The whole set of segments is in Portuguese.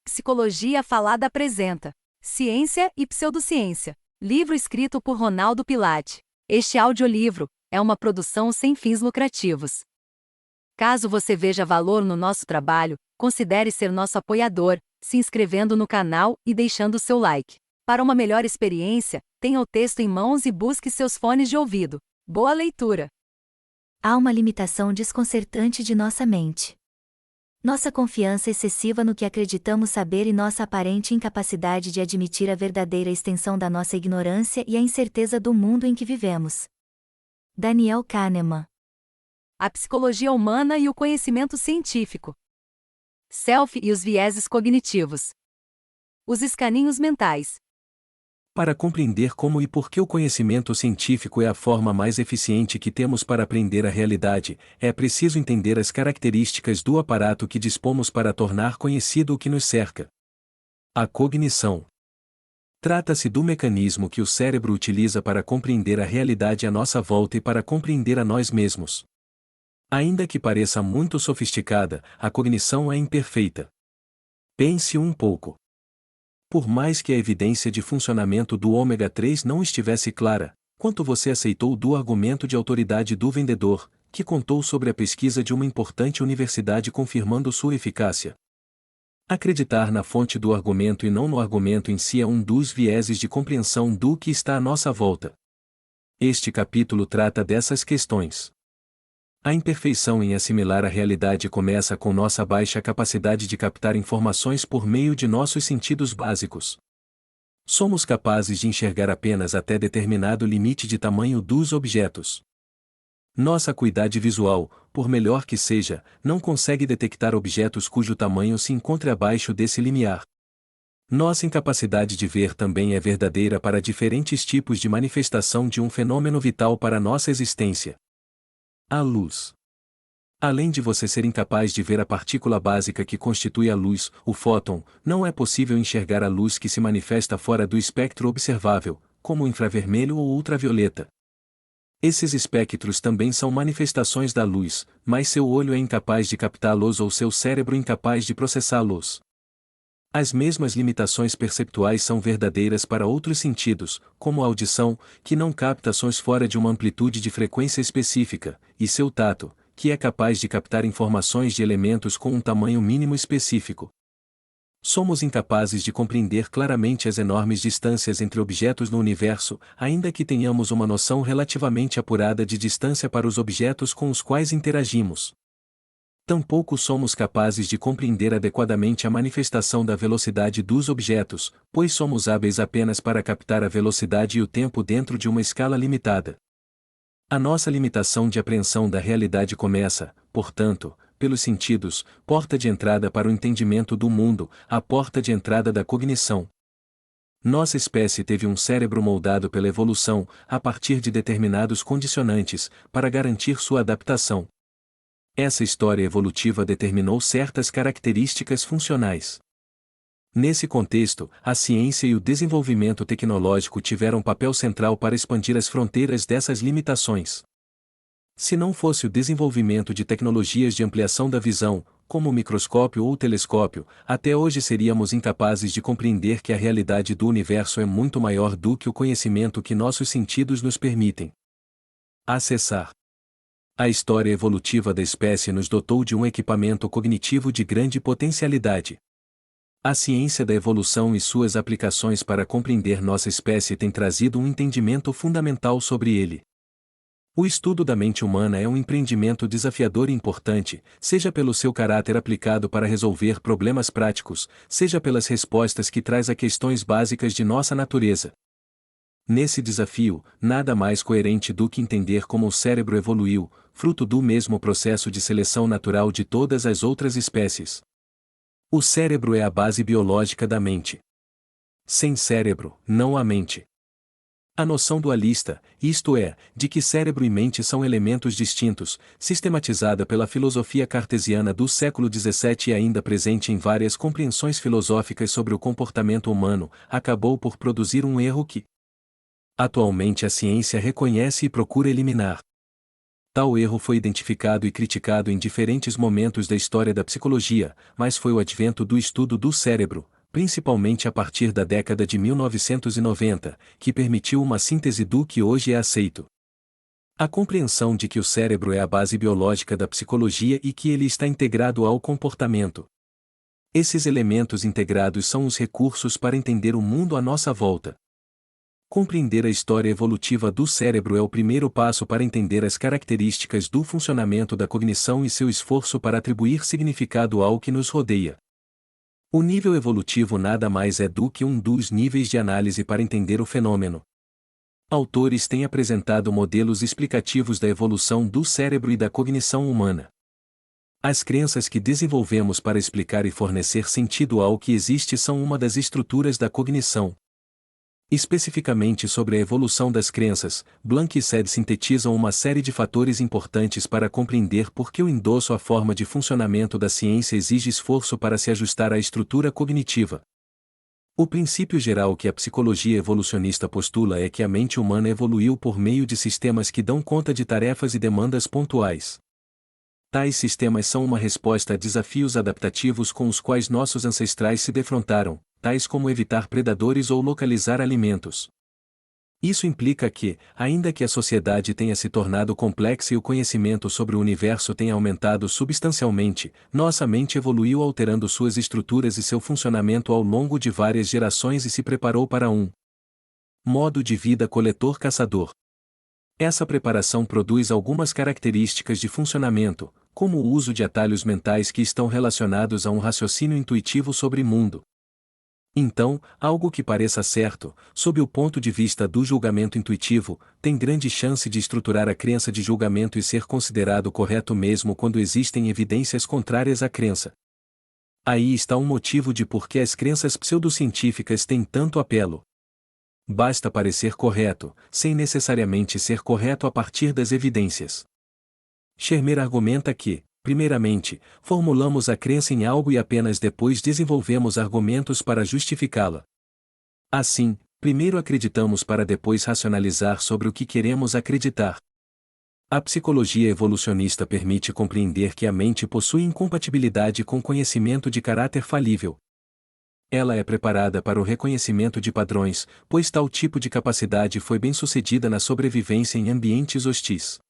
Psicologia Falada apresenta Ciência e Pseudociência, livro escrito por Ronaldo Pilate. Este audiolivro é uma produção sem fins lucrativos. Caso você veja valor no nosso trabalho, considere ser nosso apoiador, se inscrevendo no canal e deixando seu like. Para uma melhor experiência, tenha o texto em mãos e busque seus fones de ouvido. Boa leitura! Há uma limitação desconcertante de nossa mente. Nossa confiança excessiva no que acreditamos saber e nossa aparente incapacidade de admitir a verdadeira extensão da nossa ignorância e a incerteza do mundo em que vivemos. Daniel Kahneman. A psicologia humana e o conhecimento científico. Self e os vieses cognitivos. Os escaninhos mentais. Para compreender como e por que o conhecimento científico é a forma mais eficiente que temos para aprender a realidade, é preciso entender as características do aparato que dispomos para tornar conhecido o que nos cerca. A cognição. Trata-se do mecanismo que o cérebro utiliza para compreender a realidade à nossa volta e para compreender a nós mesmos. Ainda que pareça muito sofisticada, a cognição é imperfeita. Pense um pouco. Por mais que a evidência de funcionamento do ômega 3 não estivesse clara, quanto você aceitou do argumento de autoridade do vendedor, que contou sobre a pesquisa de uma importante universidade confirmando sua eficácia? Acreditar na fonte do argumento e não no argumento em si é um dos vieses de compreensão do que está à nossa volta. Este capítulo trata dessas questões. A imperfeição em assimilar a realidade começa com nossa baixa capacidade de captar informações por meio de nossos sentidos básicos. Somos capazes de enxergar apenas até determinado limite de tamanho dos objetos. Nossa acuidade visual, por melhor que seja, não consegue detectar objetos cujo tamanho se encontre abaixo desse limiar. Nossa incapacidade de ver também é verdadeira para diferentes tipos de manifestação de um fenômeno vital para nossa existência. A luz. Além de você ser incapaz de ver a partícula básica que constitui a luz, o fóton, não é possível enxergar a luz que se manifesta fora do espectro observável, como o infravermelho ou ultravioleta. Esses espectros também são manifestações da luz, mas seu olho é incapaz de captá-los ou seu cérebro incapaz de processá-los. As mesmas limitações perceptuais são verdadeiras para outros sentidos, como a audição, que não capta sons fora de uma amplitude de frequência específica, e seu tato, que é capaz de captar informações de elementos com um tamanho mínimo específico. Somos incapazes de compreender claramente as enormes distâncias entre objetos no universo, ainda que tenhamos uma noção relativamente apurada de distância para os objetos com os quais interagimos. Tampouco somos capazes de compreender adequadamente a manifestação da velocidade dos objetos, pois somos hábeis apenas para captar a velocidade e o tempo dentro de uma escala limitada. A nossa limitação de apreensão da realidade começa, portanto, pelos sentidos, porta de entrada para o entendimento do mundo, a porta de entrada da cognição. Nossa espécie teve um cérebro moldado pela evolução, a partir de determinados condicionantes, para garantir sua adaptação. Essa história evolutiva determinou certas características funcionais. Nesse contexto, a ciência e o desenvolvimento tecnológico tiveram papel central para expandir as fronteiras dessas limitações. Se não fosse o desenvolvimento de tecnologias de ampliação da visão, como o microscópio ou o telescópio, até hoje seríamos incapazes de compreender que a realidade do universo é muito maior do que o conhecimento que nossos sentidos nos permitem acessar. A história evolutiva da espécie nos dotou de um equipamento cognitivo de grande potencialidade. A ciência da evolução e suas aplicações para compreender nossa espécie tem trazido um entendimento fundamental sobre ele. O estudo da mente humana é um empreendimento desafiador e importante, seja pelo seu caráter aplicado para resolver problemas práticos, seja pelas respostas que traz a questões básicas de nossa natureza. Nesse desafio, nada mais coerente do que entender como o cérebro evoluiu, fruto do mesmo processo de seleção natural de todas as outras espécies. O cérebro é a base biológica da mente. Sem cérebro, não há mente. A noção dualista, isto é, de que cérebro e mente são elementos distintos, sistematizada pela filosofia cartesiana do século XVII e ainda presente em várias compreensões filosóficas sobre o comportamento humano, acabou por produzir um erro que atualmente a ciência reconhece e procura eliminar. Tal erro foi identificado e criticado em diferentes momentos da história da psicologia, mas foi o advento do estudo do cérebro, principalmente a partir da década de 1990, que permitiu uma síntese do que hoje é aceito. A compreensão de que o cérebro é a base biológica da psicologia e que ele está integrado ao comportamento. Esses elementos integrados são os recursos para entender o mundo à nossa volta. Compreender a história evolutiva do cérebro é o primeiro passo para entender as características do funcionamento da cognição e seu esforço para atribuir significado ao que nos rodeia. O nível evolutivo nada mais é do que um dos níveis de análise para entender o fenômeno. Autores têm apresentado modelos explicativos da evolução do cérebro e da cognição humana. As crenças que desenvolvemos para explicar e fornecer sentido ao que existe são uma das estruturas da cognição. Especificamente sobre a evolução das crenças, Blank e Sed sintetizam uma série de fatores importantes para compreender por que o endosso à forma de funcionamento da ciência exige esforço para se ajustar à estrutura cognitiva. O princípio geral que a psicologia evolucionista postula é que a mente humana evoluiu por meio de sistemas que dão conta de tarefas e demandas pontuais. Tais sistemas são uma resposta a desafios adaptativos com os quais nossos ancestrais se defrontaram, tais como evitar predadores ou localizar alimentos. Isso implica que, ainda que a sociedade tenha se tornado complexa e o conhecimento sobre o universo tenha aumentado substancialmente, nossa mente evoluiu alterando suas estruturas e seu funcionamento ao longo de várias gerações e se preparou para um modo de vida coletor-caçador. Essa preparação produz algumas características de funcionamento, como o uso de atalhos mentais que estão relacionados a um raciocínio intuitivo sobre o mundo. Então, algo que pareça certo, sob o ponto de vista do julgamento intuitivo, tem grande chance de estruturar a crença de julgamento e ser considerado correto mesmo quando existem evidências contrárias à crença. Aí está um motivo de por que as crenças pseudocientíficas têm tanto apelo. Basta parecer correto, sem necessariamente ser correto a partir das evidências. Shermer argumenta que, primeiramente, formulamos a crença em algo e apenas depois desenvolvemos argumentos para justificá-la. Assim, primeiro acreditamos para depois racionalizar sobre o que queremos acreditar. A psicologia evolucionista permite compreender que a mente possui incompatibilidade com conhecimento de caráter falível. Ela é preparada para o reconhecimento de padrões, pois tal tipo de capacidade foi bem-sucedida na sobrevivência em ambientes hostis.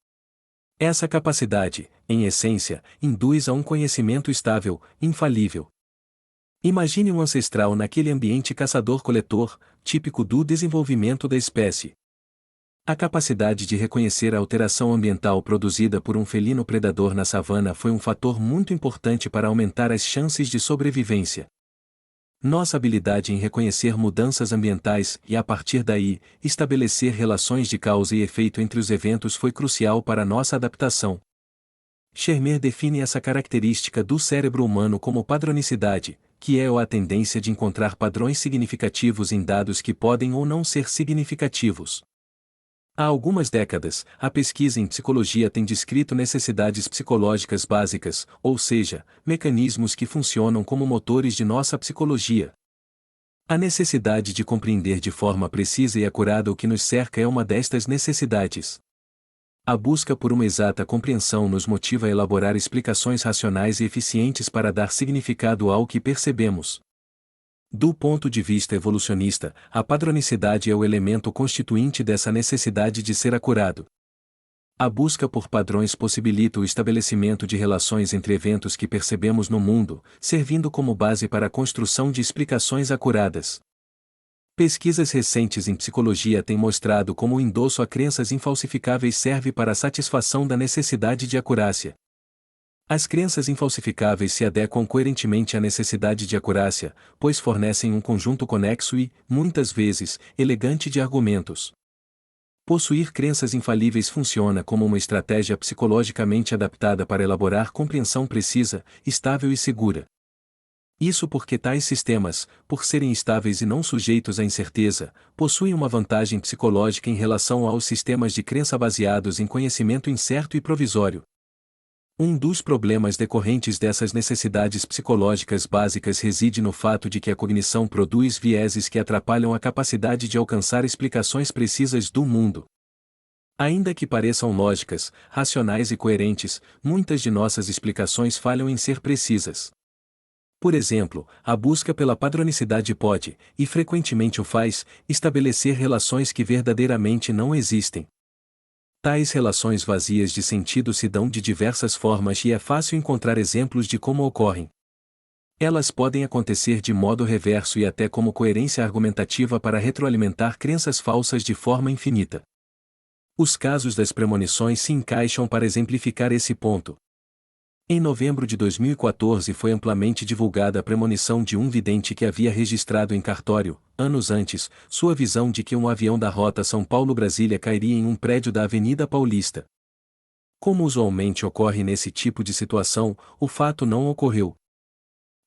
Essa capacidade, em essência, induz a um conhecimento estável, infalível. Imagine um ancestral naquele ambiente caçador-coletor, típico do desenvolvimento da espécie. A capacidade de reconhecer a alteração ambiental produzida por um felino predador na savana foi um fator muito importante para aumentar as chances de sobrevivência. Nossa habilidade em reconhecer mudanças ambientais e, a partir daí, estabelecer relações de causa e efeito entre os eventos foi crucial para nossa adaptação. Shermer define essa característica do cérebro humano como padronicidade, que é a tendência de encontrar padrões significativos em dados que podem ou não ser significativos. Há algumas décadas, a pesquisa em psicologia tem descrito necessidades psicológicas básicas, ou seja, mecanismos que funcionam como motores de nossa psicologia. A necessidade de compreender de forma precisa e acurada o que nos cerca é uma destas necessidades. A busca por uma exata compreensão nos motiva a elaborar explicações racionais e eficientes para dar significado ao que percebemos. Do ponto de vista evolucionista, a padronicidade é o elemento constituinte dessa necessidade de ser acurado. A busca por padrões possibilita o estabelecimento de relações entre eventos que percebemos no mundo, servindo como base para a construção de explicações acuradas. Pesquisas recentes em psicologia têm mostrado como o endosso a crenças infalsificáveis serve para a satisfação da necessidade de acurácia. As crenças infalsificáveis se adequam coerentemente à necessidade de acurácia, pois fornecem um conjunto conexo e, muitas vezes, elegante de argumentos. Possuir crenças infalíveis funciona como uma estratégia psicologicamente adaptada para elaborar compreensão precisa, estável e segura. Isso porque tais sistemas, por serem estáveis e não sujeitos à incerteza, possuem uma vantagem psicológica em relação aos sistemas de crença baseados em conhecimento incerto e provisório. Um dos problemas decorrentes dessas necessidades psicológicas básicas reside no fato de que a cognição produz vieses que atrapalham a capacidade de alcançar explicações precisas do mundo. Ainda que pareçam lógicas, racionais e coerentes, muitas de nossas explicações falham em ser precisas. Por exemplo, a busca pela padronicidade pode, e frequentemente o faz, estabelecer relações que verdadeiramente não existem. Tais relações vazias de sentido se dão de diversas formas e é fácil encontrar exemplos de como ocorrem. Elas podem acontecer de modo reverso e até como coerência argumentativa para retroalimentar crenças falsas de forma infinita. Os casos das premonições se encaixam para exemplificar esse ponto. Em novembro de 2014 foi amplamente divulgada a premonição de um vidente que havia registrado em cartório, anos antes, sua visão de que um avião da rota São Paulo-Brasília cairia em um prédio da Avenida Paulista. Como usualmente ocorre nesse tipo de situação, o fato não ocorreu.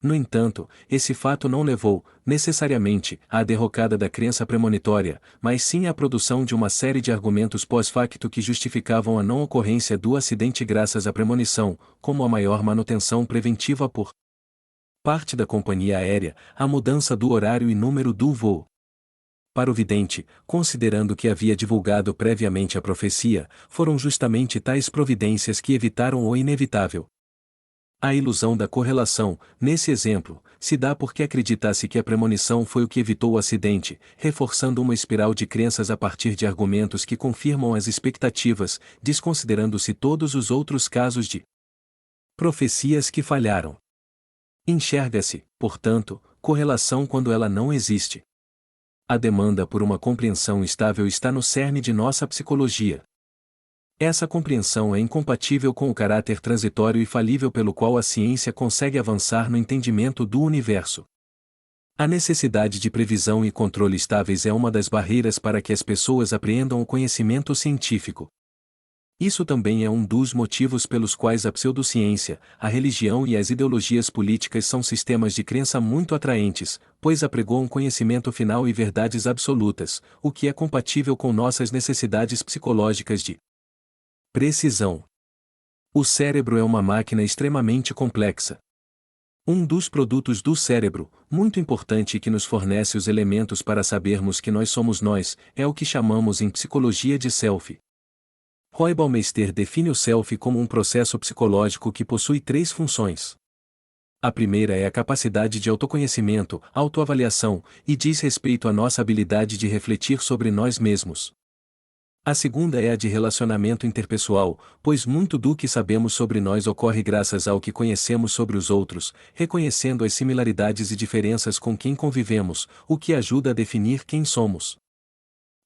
No entanto, esse fato não levou, necessariamente, à derrocada da crença premonitória, mas sim à produção de uma série de argumentos pós-facto que justificavam a não ocorrência do acidente graças à premonição, como a maior manutenção preventiva por parte da companhia aérea, a mudança do horário e número do voo. Para o vidente, considerando que havia divulgado previamente a profecia, foram justamente tais providências que evitaram o inevitável. A ilusão da correlação, nesse exemplo, se dá porque acreditasse que a premonição foi o que evitou o acidente, reforçando uma espiral de crenças a partir de argumentos que confirmam as expectativas, desconsiderando-se todos os outros casos de profecias que falharam. Enxerga-se, portanto, correlação quando ela não existe. A demanda por uma compreensão estável está no cerne de nossa psicologia. Essa compreensão é incompatível com o caráter transitório e falível pelo qual a ciência consegue avançar no entendimento do universo. A necessidade de previsão e controle estáveis é uma das barreiras para que as pessoas apreendam o conhecimento científico. Isso também é um dos motivos pelos quais a pseudociência, a religião e as ideologias políticas são sistemas de crença muito atraentes, pois apregoam conhecimento final e verdades absolutas, o que é compatível com nossas necessidades psicológicas de precisão. O cérebro é uma máquina extremamente complexa. Um dos produtos do cérebro, muito importante e que nos fornece os elementos para sabermos que nós somos nós, é o que chamamos em psicologia de self. Roy Baumeister define o self como um processo psicológico que possui 3 funções. A primeira é a capacidade de autoconhecimento, autoavaliação, e diz respeito à nossa habilidade de refletir sobre nós mesmos. A segunda é a de relacionamento interpessoal, pois muito do que sabemos sobre nós ocorre graças ao que conhecemos sobre os outros, reconhecendo as similaridades e diferenças com quem convivemos, o que ajuda a definir quem somos.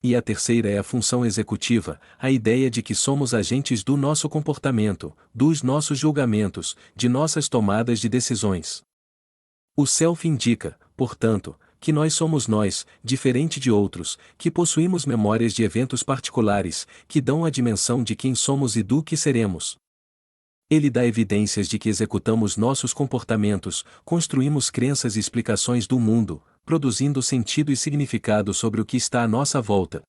E a terceira é a função executiva, a ideia de que somos agentes do nosso comportamento, dos nossos julgamentos, de nossas tomadas de decisões. O self indica, portanto, que nós somos nós, diferente de outros, que possuímos memórias de eventos particulares, que dão a dimensão de quem somos e do que seremos. Ele dá evidências de que executamos nossos comportamentos, construímos crenças e explicações do mundo, produzindo sentido e significado sobre o que está à nossa volta.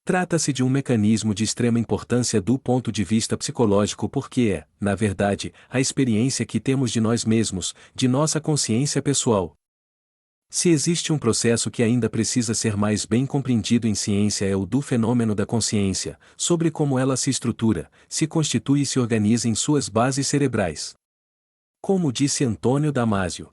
Trata-se de um mecanismo de extrema importância do ponto de vista psicológico porque é, na verdade, a experiência que temos de nós mesmos, de nossa consciência pessoal. Se existe um processo que ainda precisa ser mais bem compreendido em ciência é o do fenômeno da consciência, sobre como ela se estrutura, se constitui e se organiza em suas bases cerebrais. Como disse Antônio Damasio,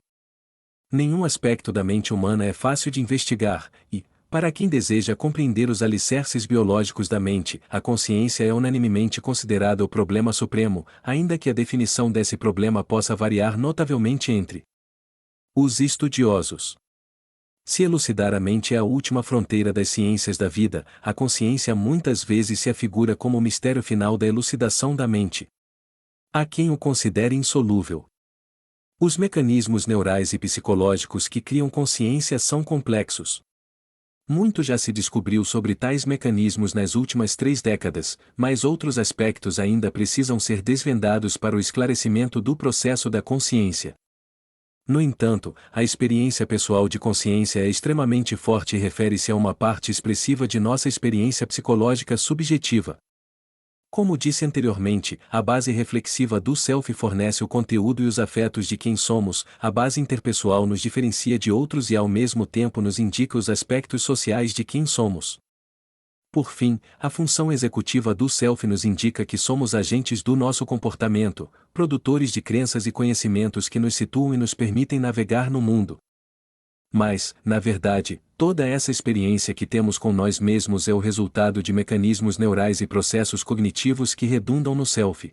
nenhum aspecto da mente humana é fácil de investigar, e, para quem deseja compreender os alicerces biológicos da mente, a consciência é unanimemente considerada o problema supremo, ainda que a definição desse problema possa variar notavelmente entre os estudiosos. Se elucidar a mente é a última fronteira das ciências da vida, a consciência muitas vezes se afigura como o mistério final da elucidação da mente. Há quem o considere insolúvel. Os mecanismos neurais e psicológicos que criam consciência são complexos. Muito já se descobriu sobre tais mecanismos nas últimas 3 décadas, mas outros aspectos ainda precisam ser desvendados para o esclarecimento do processo da consciência. No entanto, a experiência pessoal de consciência é extremamente forte e refere-se a uma parte expressiva de nossa experiência psicológica subjetiva. Como disse anteriormente, a base reflexiva do self fornece o conteúdo e os afetos de quem somos, a base interpessoal nos diferencia de outros e ao mesmo tempo nos indica os aspectos sociais de quem somos. Por fim, a função executiva do self nos indica que somos agentes do nosso comportamento, produtores de crenças e conhecimentos que nos situam e nos permitem navegar no mundo. Mas, na verdade, toda essa experiência que temos com nós mesmos é o resultado de mecanismos neurais e processos cognitivos que redundam no self.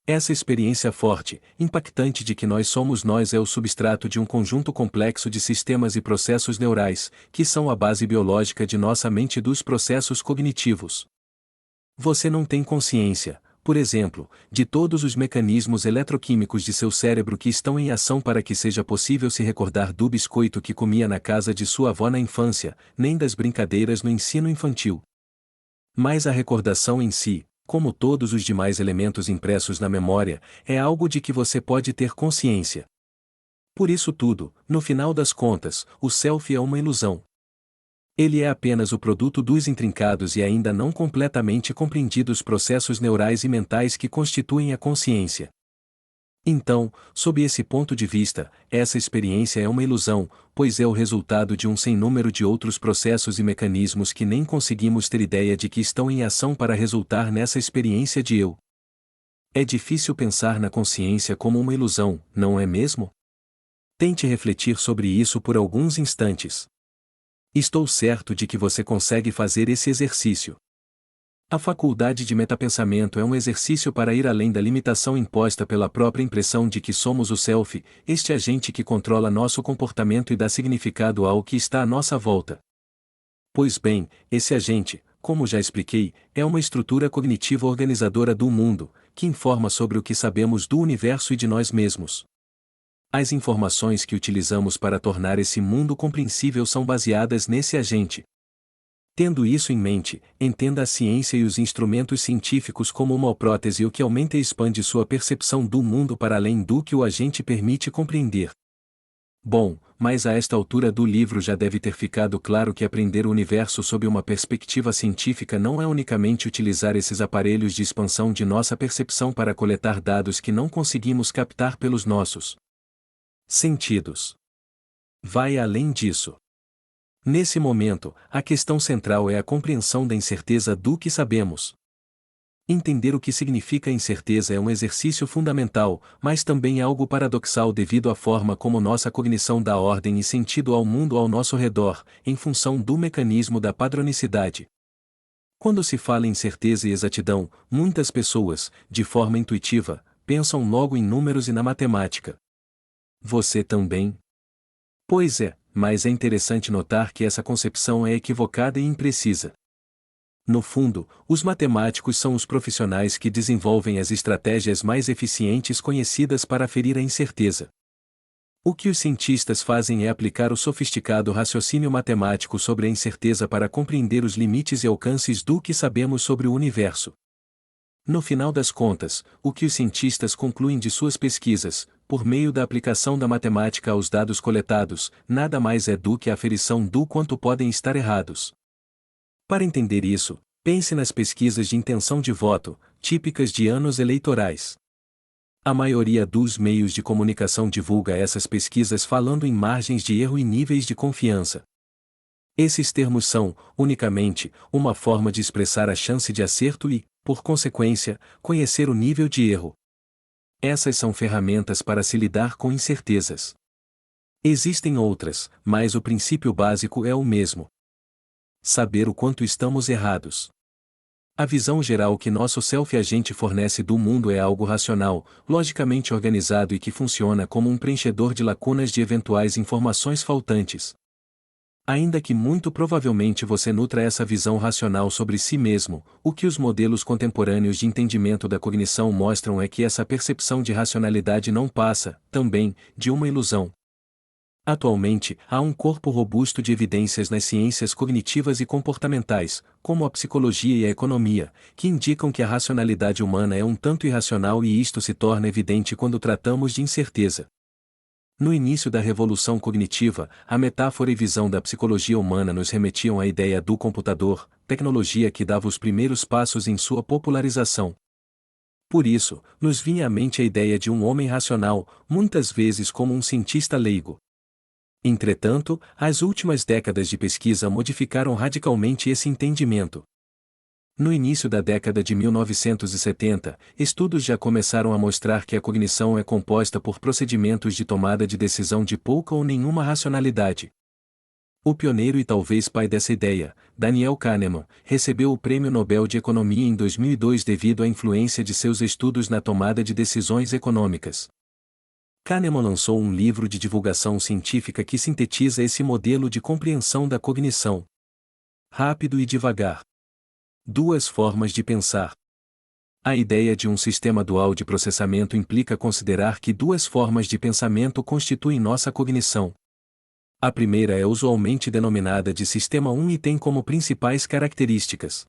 Essa experiência forte, impactante de que nós é o substrato de um conjunto complexo de sistemas e processos neurais, que são a base biológica de nossa mente e dos processos cognitivos. Você não tem consciência, por exemplo, de todos os mecanismos eletroquímicos de seu cérebro que estão em ação para que seja possível se recordar do biscoito que comia na casa de sua avó na infância, nem das brincadeiras no ensino infantil. Mas a recordação em si, como todos os demais elementos impressos na memória, é algo de que você pode ter consciência. Por isso tudo, no final das contas, o self é uma ilusão. Ele é apenas o produto dos intrincados e ainda não completamente compreendidos processos neurais e mentais que constituem a consciência. Então, sob esse ponto de vista, essa experiência é uma ilusão, pois é o resultado de um sem número de outros processos e mecanismos que nem conseguimos ter ideia de que estão em ação para resultar nessa experiência de eu. É difícil pensar na consciência como uma ilusão, não é mesmo? Tente refletir sobre isso por alguns instantes. Estou certo de que você consegue fazer esse exercício. A faculdade de metapensamento é um exercício para ir além da limitação imposta pela própria impressão de que somos o self, este agente que controla nosso comportamento e dá significado ao que está à nossa volta. Pois bem, esse agente, como já expliquei, é uma estrutura cognitiva organizadora do mundo, que informa sobre o que sabemos do universo e de nós mesmos. As informações que utilizamos para tornar esse mundo compreensível são baseadas nesse agente. Tendo isso em mente, entenda a ciência e os instrumentos científicos como uma prótese o que aumenta e expande sua percepção do mundo para além do que o agente permite compreender. Bom, mas a esta altura do livro já deve ter ficado claro que aprender o universo sob uma perspectiva científica não é unicamente utilizar esses aparelhos de expansão de nossa percepção para coletar dados que não conseguimos captar pelos nossos sentidos. Vai além disso. Nesse momento, a questão central é a compreensão da incerteza do que sabemos. Entender o que significa incerteza é um exercício fundamental, mas também algo paradoxal devido à forma como nossa cognição dá ordem e sentido ao mundo ao nosso redor, em função do mecanismo da padronicidade. Quando se fala em certeza e exatidão, muitas pessoas, de forma intuitiva, pensam logo em números e na matemática. Você também? Pois é, mas é interessante notar que essa concepção é equivocada e imprecisa. No fundo, os matemáticos são os profissionais que desenvolvem as estratégias mais eficientes conhecidas para aferir a incerteza. O que os cientistas fazem é aplicar o sofisticado raciocínio matemático sobre a incerteza para compreender os limites e alcances do que sabemos sobre o universo. No final das contas, o que os cientistas concluem de suas pesquisas, por meio da aplicação da matemática aos dados coletados, nada mais é do que a aferição do quanto podem estar errados. Para entender isso, pense nas pesquisas de intenção de voto, típicas de anos eleitorais. A maioria dos meios de comunicação divulga essas pesquisas falando em margens de erro e níveis de confiança. Esses termos são, unicamente, uma forma de expressar a chance de acerto e, por consequência, conhecer o nível de erro. Essas são ferramentas para se lidar com incertezas. Existem outras, mas o princípio básico é o mesmo. Saber o quanto estamos errados. A visão geral que nosso self-agente fornece do mundo é algo racional, logicamente organizado e que funciona como um preenchedor de lacunas de eventuais informações faltantes. Ainda que muito provavelmente você nutra essa visão racional sobre si mesmo, o que os modelos contemporâneos de entendimento da cognição mostram é que essa percepção de racionalidade não passa, também, de uma ilusão. Atualmente, há um corpo robusto de evidências nas ciências cognitivas e comportamentais, como a psicologia e a economia, que indicam que a racionalidade humana é um tanto irracional e isto se torna evidente quando tratamos de incerteza. No início da revolução cognitiva, a metáfora e visão da psicologia humana nos remetiam à ideia do computador, tecnologia que dava os primeiros passos em sua popularização. Por isso, nos vinha à mente a ideia de um homem racional, muitas vezes como um cientista leigo. Entretanto, as últimas décadas de pesquisa modificaram radicalmente esse entendimento. No início da década de 1970, estudos já começaram a mostrar que a cognição é composta por procedimentos de tomada de decisão de pouca ou nenhuma racionalidade. O pioneiro e talvez pai dessa ideia, Daniel Kahneman, recebeu o Prêmio Nobel de Economia em 2002 devido à influência de seus estudos na tomada de decisões econômicas. Kahneman lançou um livro de divulgação científica que sintetiza esse modelo de compreensão da cognição. Rápido e devagar. Duas formas de pensar. A ideia de um sistema dual de processamento implica considerar que duas formas de pensamento constituem nossa cognição. A primeira é usualmente denominada de Sistema 1 e tem como principais características: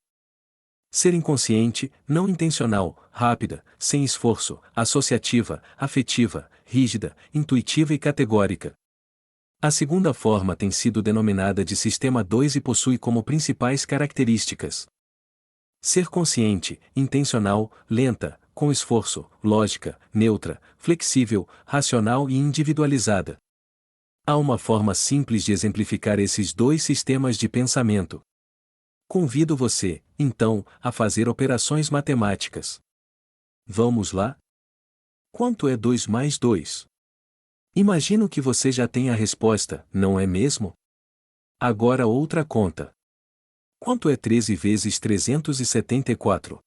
ser inconsciente, não intencional, rápida, sem esforço, associativa, afetiva, rígida, intuitiva e categórica. A segunda forma tem sido denominada de Sistema 2 e possui como principais características: ser consciente, intencional, lenta, com esforço, lógica, neutra, flexível, racional e individualizada. Há uma forma simples de exemplificar esses dois sistemas de pensamento. Convido você, então, a fazer operações matemáticas. Vamos lá? Quanto é 2 mais 2? Imagino que você já tem a resposta, não é mesmo? Agora outra conta. Quanto é 13 vezes 374?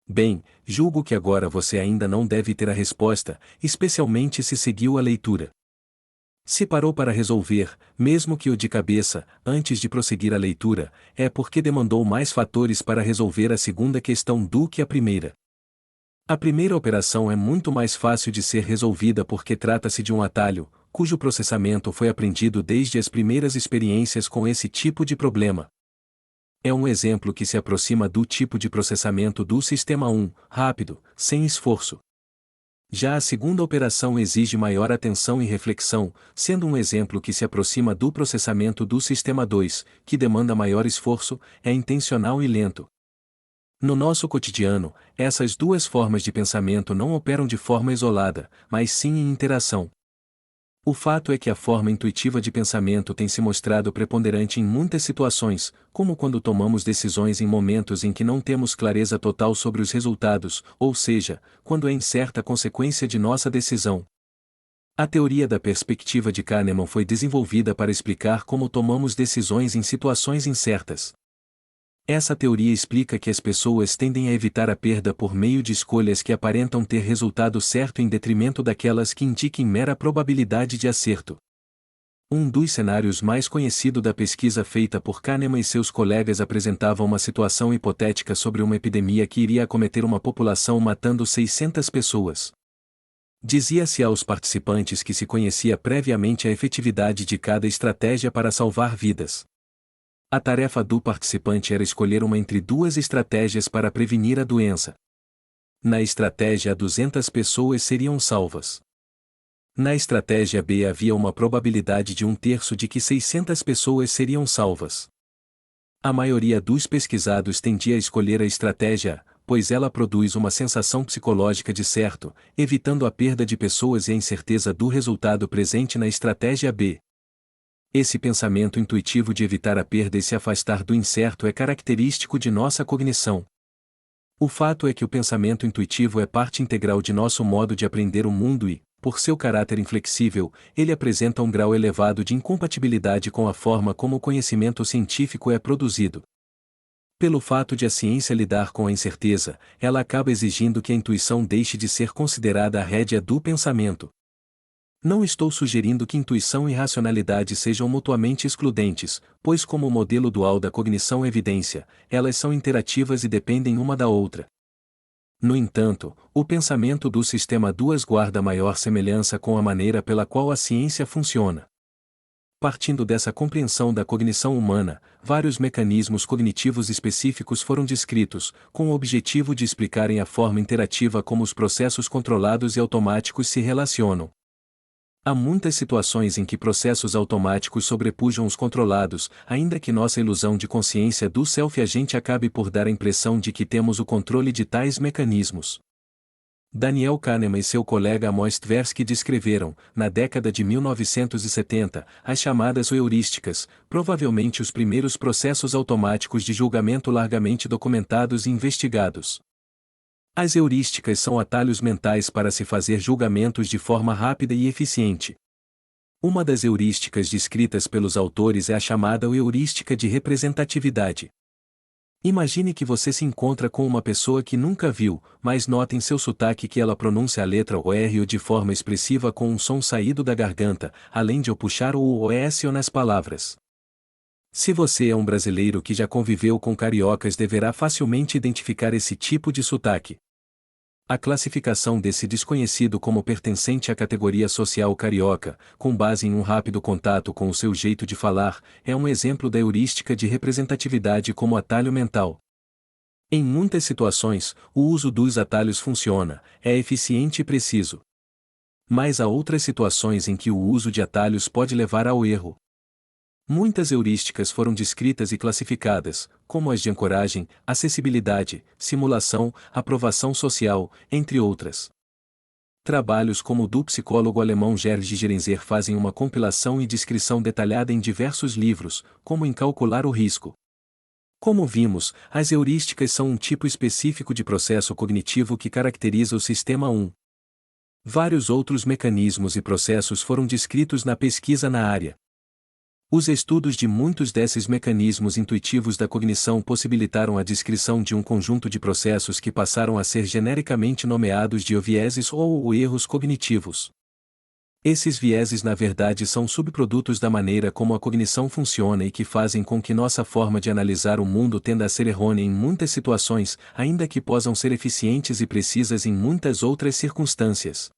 Bem, julgo que agora você ainda não deve ter a resposta, especialmente se seguiu a leitura. Se parou para resolver, mesmo que o de cabeça, antes de prosseguir a leitura, é porque demandou mais fatores para resolver a segunda questão do que a primeira. A primeira operação é muito mais fácil de ser resolvida porque trata-se de um atalho, cujo processamento foi aprendido desde as primeiras experiências com esse tipo de problema. É um exemplo que se aproxima do tipo de processamento do Sistema 1, rápido, sem esforço. Já a segunda operação exige maior atenção e reflexão, sendo um exemplo que se aproxima do processamento do Sistema 2, que demanda maior esforço, é intencional e lento. No nosso cotidiano, essas duas formas de pensamento não operam de forma isolada, mas sim em interação. O fato é que a forma intuitiva de pensamento tem se mostrado preponderante em muitas situações, como quando tomamos decisões em momentos em que não temos clareza total sobre os resultados, ou seja, quando é incerta a consequência de nossa decisão. A teoria da perspectiva de Kahneman foi desenvolvida para explicar como tomamos decisões em situações incertas. Essa teoria explica que as pessoas tendem a evitar a perda por meio de escolhas que aparentam ter resultado certo em detrimento daquelas que indiquem mera probabilidade de acerto. Um dos cenários mais conhecidos da pesquisa feita por Kahneman e seus colegas apresentava uma situação hipotética sobre uma epidemia que iria acometer uma população matando 600 pessoas. Dizia-se aos participantes que se conhecia previamente a efetividade de cada estratégia para salvar vidas. A tarefa do participante era escolher uma entre duas estratégias para prevenir a doença. Na estratégia A, 200 pessoas seriam salvas. Na estratégia B havia uma probabilidade de 1/3 de que 600 pessoas seriam salvas. A maioria dos pesquisados tendia a escolher a estratégia A, pois ela produz uma sensação psicológica de certo, evitando a perda de pessoas e a incerteza do resultado presente na estratégia B. Esse pensamento intuitivo de evitar a perda e se afastar do incerto é característico de nossa cognição. O fato é que o pensamento intuitivo é parte integral de nosso modo de aprender o mundo e, por seu caráter inflexível, ele apresenta um grau elevado de incompatibilidade com a forma como o conhecimento científico é produzido. Pelo fato de a ciência lidar com a incerteza, ela acaba exigindo que a intuição deixe de ser considerada a rédea do pensamento. Não estou sugerindo que intuição e racionalidade sejam mutuamente excludentes, pois como o modelo dual da cognição evidência, elas são interativas e dependem uma da outra. No entanto, o pensamento do sistema 2 guarda maior semelhança com a maneira pela qual a ciência funciona. Partindo dessa compreensão da cognição humana, vários mecanismos cognitivos específicos foram descritos, com o objetivo de explicarem a forma interativa como os processos controlados e automáticos se relacionam. Há muitas situações em que processos automáticos sobrepujam os controlados, ainda que nossa ilusão de consciência do self-agente acabe por dar a impressão de que temos o controle de tais mecanismos. Daniel Kahneman e seu colega Amos Tversky descreveram, na década de 1970, as chamadas heurísticas, provavelmente os primeiros processos automáticos de julgamento largamente documentados e investigados. As heurísticas são atalhos mentais para se fazer julgamentos de forma rápida e eficiente. Uma das heurísticas descritas pelos autores é a chamada heurística de representatividade. Imagine que você se encontra com uma pessoa que nunca viu, mas nota em seu sotaque que ela pronuncia a letra O R de forma expressiva com um som saído da garganta, além de o puxar o S nas palavras. Se você é um brasileiro que já conviveu com cariocas, deverá facilmente identificar esse tipo de sotaque. A classificação desse desconhecido como pertencente à categoria social carioca, com base em um rápido contato com o seu jeito de falar, é um exemplo da heurística de representatividade como atalho mental. Em muitas situações, o uso dos atalhos funciona, é eficiente e preciso. Mas há outras situações em que o uso de atalhos pode levar ao erro. Muitas heurísticas foram descritas e classificadas, como as de ancoragem, acessibilidade, simulação, aprovação social, entre outras. Trabalhos como o do psicólogo alemão Gerd Gigerenzer fazem uma compilação e descrição detalhada em diversos livros, como em Calcular o Risco. Como vimos, as heurísticas são um tipo específico de processo cognitivo que caracteriza o sistema 1. Vários outros mecanismos e processos foram descritos na pesquisa na área. Os estudos de muitos desses mecanismos intuitivos da cognição possibilitaram a descrição de um conjunto de processos que passaram a ser genericamente nomeados de vieses ou erros cognitivos. Esses vieses na verdade são subprodutos da maneira como a cognição funciona e que fazem com que nossa forma de analisar o mundo tenda a ser errônea em muitas situações, ainda que possam ser eficientes e precisas em muitas outras circunstâncias.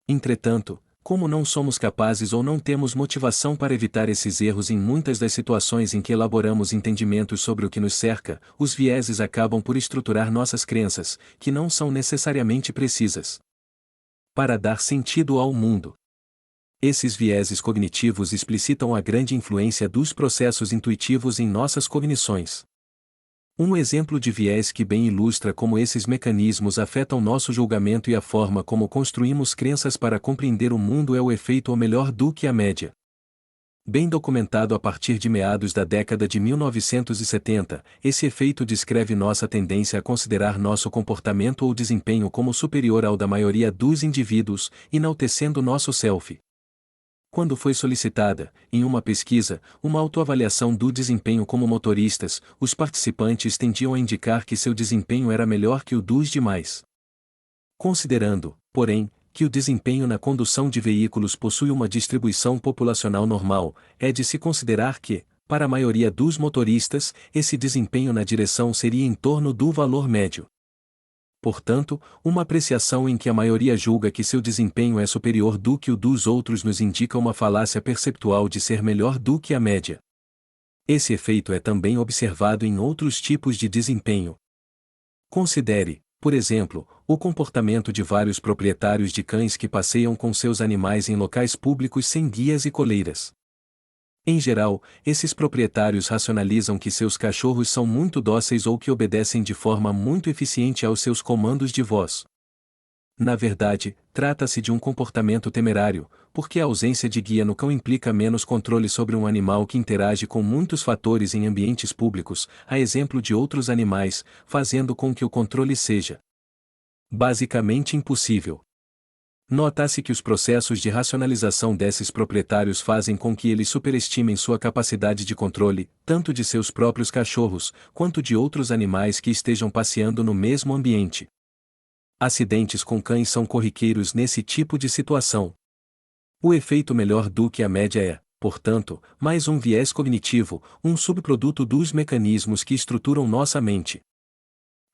Entretanto, como não somos capazes ou não temos motivação para evitar esses erros em muitas das situações em que elaboramos entendimentos sobre o que nos cerca, os vieses acabam por estruturar nossas crenças, que não são necessariamente precisas. Para dar sentido ao mundo. Esses vieses cognitivos explicitam a grande influência dos processos intuitivos em nossas cognições. Um exemplo de viés que bem ilustra como esses mecanismos afetam nosso julgamento e a forma como construímos crenças para compreender o mundo é o efeito ou melhor do que a média. Bem documentado a partir de meados da década de 1970, esse efeito descreve nossa tendência a considerar nosso comportamento ou desempenho como superior ao da maioria dos indivíduos, enaltecendo nosso self. Quando foi solicitada, em uma pesquisa, uma autoavaliação do desempenho como motoristas, os participantes tendiam a indicar que seu desempenho era melhor que o dos demais. Considerando, porém, que o desempenho na condução de veículos possui uma distribuição populacional normal, é de se considerar que, para a maioria dos motoristas, esse desempenho na direção seria em torno do valor médio. Portanto, uma apreciação em que a maioria julga que seu desempenho é superior do que o dos outros nos indica uma falácia perceptual de ser melhor do que a média. Esse efeito é também observado em outros tipos de desempenho. Considere, por exemplo, o comportamento de vários proprietários de cães que passeiam com seus animais em locais públicos sem guias e coleiras. Em geral, esses proprietários racionalizam que seus cachorros são muito dóceis ou que obedecem de forma muito eficiente aos seus comandos de voz. Na verdade, trata-se de um comportamento temerário, porque a ausência de guia no cão implica menos controle sobre um animal que interage com muitos fatores em ambientes públicos, a exemplo de outros animais, fazendo com que o controle seja basicamente impossível. Nota-se que os processos de racionalização desses proprietários fazem com que eles superestimem sua capacidade de controle, tanto de seus próprios cachorros, quanto de outros animais que estejam passeando no mesmo ambiente. Acidentes com cães são corriqueiros nesse tipo de situação. O efeito melhor do que a média é, portanto, mais um viés cognitivo, um subproduto dos mecanismos que estruturam nossa mente.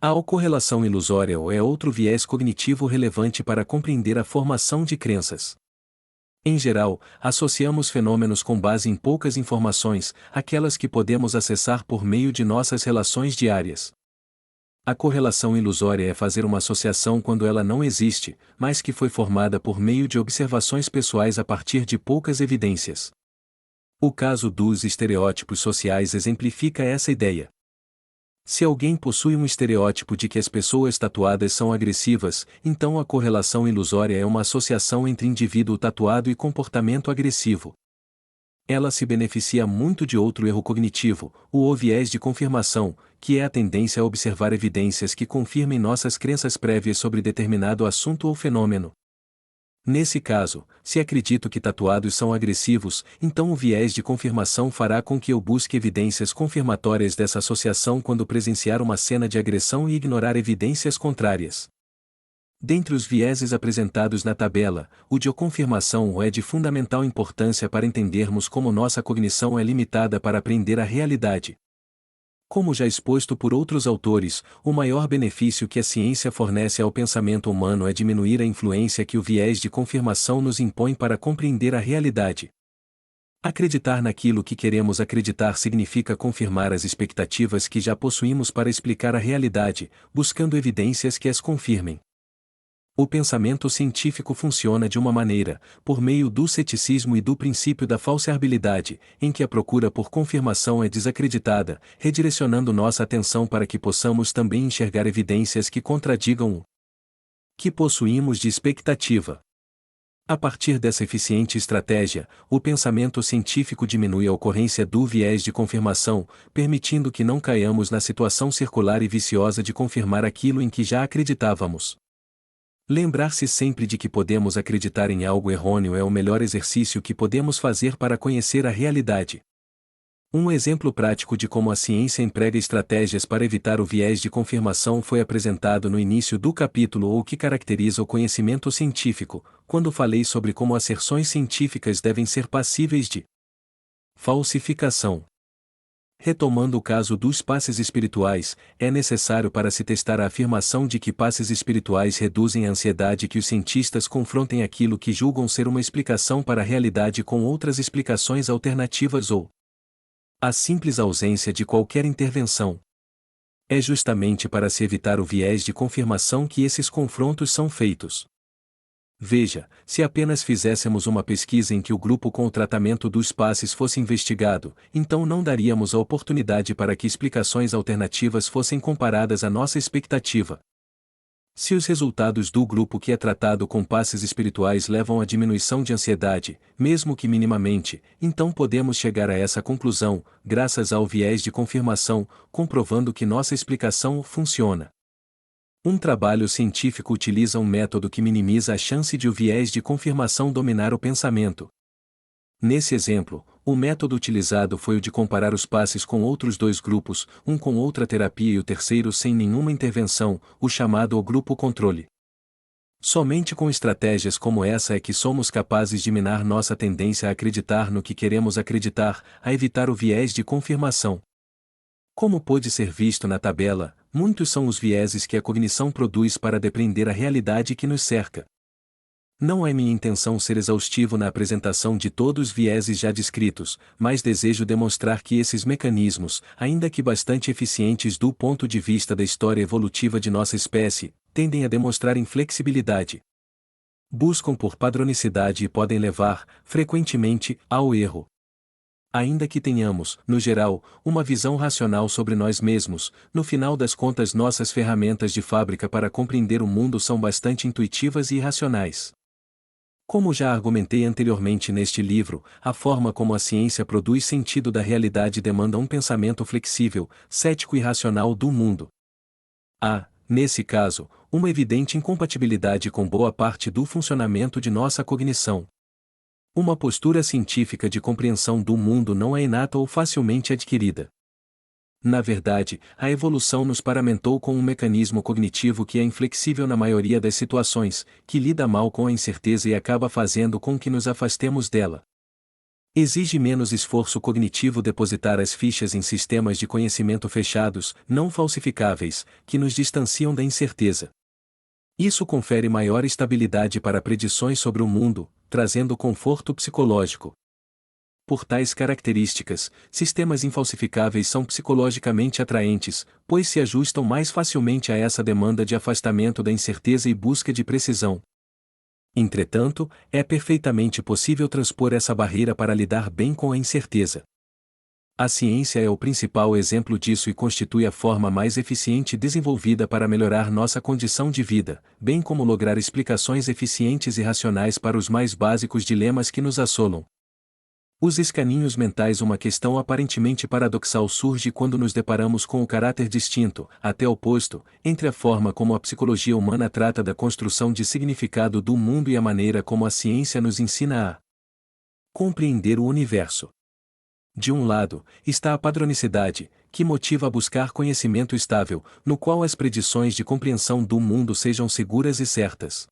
A correlação ilusória é outro viés cognitivo relevante para compreender a formação de crenças. Em geral, associamos fenômenos com base em poucas informações, aquelas que podemos acessar por meio de nossas relações diárias. A correlação ilusória é fazer uma associação quando ela não existe, mas que foi formada por meio de observações pessoais a partir de poucas evidências. O caso dos estereótipos sociais exemplifica essa ideia. Se alguém possui um estereótipo de que as pessoas tatuadas são agressivas, então a correlação ilusória é uma associação entre indivíduo tatuado e comportamento agressivo. Ela se beneficia muito de outro erro cognitivo, o viés de confirmação, que é a tendência a observar evidências que confirmem nossas crenças prévias sobre determinado assunto ou fenômeno. Nesse caso, se acredito que tatuados são agressivos, então o viés de confirmação fará com que eu busque evidências confirmatórias dessa associação quando presenciar uma cena de agressão e ignorar evidências contrárias. Dentre os vieses apresentados na tabela, o de confirmação é de fundamental importância para entendermos como nossa cognição é limitada para apreender a realidade. Como já exposto por outros autores, o maior benefício que a ciência fornece ao pensamento humano é diminuir a influência que o viés de confirmação nos impõe para compreender a realidade. Acreditar naquilo que queremos acreditar significa confirmar as expectativas que já possuímos para explicar a realidade, buscando evidências que as confirmem. O pensamento científico funciona de uma maneira, por meio do ceticismo e do princípio da falseabilidade, em que a procura por confirmação é desacreditada, redirecionando nossa atenção para que possamos também enxergar evidências que contradigam o que possuímos de expectativa. A partir dessa eficiente estratégia, o pensamento científico diminui a ocorrência do viés de confirmação, permitindo que não caiamos na situação circular e viciosa de confirmar aquilo em que já acreditávamos. Lembrar-se sempre de que podemos acreditar em algo errôneo é o melhor exercício que podemos fazer para conhecer a realidade. Um exemplo prático de como a ciência emprega estratégias para evitar o viés de confirmação foi apresentado no início do capítulo O que caracteriza o conhecimento científico, quando falei sobre como asserções científicas devem ser passíveis de falsificação. Retomando o caso dos passes espirituais, é necessário para se testar a afirmação de que passes espirituais reduzem a ansiedade que os cientistas confrontem aquilo que julgam ser uma explicação para a realidade com outras explicações alternativas ou a simples ausência de qualquer intervenção. É justamente para se evitar o viés de confirmação que esses confrontos são feitos. Veja, se apenas fizéssemos uma pesquisa em que o grupo com o tratamento dos passes fosse investigado, então não daríamos a oportunidade para que explicações alternativas fossem comparadas à nossa expectativa. Se os resultados do grupo que é tratado com passes espirituais levam à diminuição de ansiedade, mesmo que minimamente, então podemos chegar a essa conclusão, graças ao viés de confirmação, comprovando que nossa explicação funciona. Um trabalho científico utiliza um método que minimiza a chance de o viés de confirmação dominar o pensamento. Nesse exemplo, o método utilizado foi o de comparar os passes com outros dois grupos, um com outra terapia e o terceiro sem nenhuma intervenção, o chamado grupo controle. Somente com estratégias como essa é que somos capazes de minar nossa tendência a acreditar no que queremos acreditar, a evitar o viés de confirmação. Como pôde ser visto na tabela, muitos são os vieses que a cognição produz para depreender a realidade que nos cerca. Não é minha intenção ser exaustivo na apresentação de todos os vieses já descritos, mas desejo demonstrar que esses mecanismos, ainda que bastante eficientes do ponto de vista da história evolutiva de nossa espécie, tendem a demonstrar inflexibilidade. Buscam por padronicidade e podem levar, frequentemente, ao erro. Ainda que tenhamos, no geral, uma visão racional sobre nós mesmos, no final das contas nossas ferramentas de fábrica para compreender o mundo são bastante intuitivas e irracionais. Como já argumentei anteriormente neste livro, a forma como a ciência produz sentido da realidade demanda um pensamento flexível, cético e racional do mundo. Há, nesse caso, uma evidente incompatibilidade com boa parte do funcionamento de nossa cognição. Uma postura científica de compreensão do mundo não é inata ou facilmente adquirida. Na verdade, a evolução nos paramentou com um mecanismo cognitivo que é inflexível na maioria das situações, que lida mal com a incerteza e acaba fazendo com que nos afastemos dela. Exige menos esforço cognitivo depositar as fichas em sistemas de conhecimento fechados, não falsificáveis, que nos distanciam da incerteza. Isso confere maior estabilidade para predições sobre o mundo, trazendo conforto psicológico. Por tais características, sistemas infalsificáveis são psicologicamente atraentes, pois se ajustam mais facilmente a essa demanda de afastamento da incerteza e busca de precisão. Entretanto, é perfeitamente possível transpor essa barreira para lidar bem com a incerteza. A ciência é o principal exemplo disso e constitui a forma mais eficiente desenvolvida para melhorar nossa condição de vida, bem como lograr explicações eficientes e racionais para os mais básicos dilemas que nos assolam. Os escaninhos mentais. Uma questão aparentemente paradoxal surge quando nos deparamos com o caráter distinto, até oposto, entre a forma como a psicologia humana trata da construção de significado do mundo e a maneira como a ciência nos ensina a compreender o universo. De um lado, está a padronicidade, que motiva a buscar conhecimento estável, no qual as predições de compreensão do mundo sejam seguras e certas.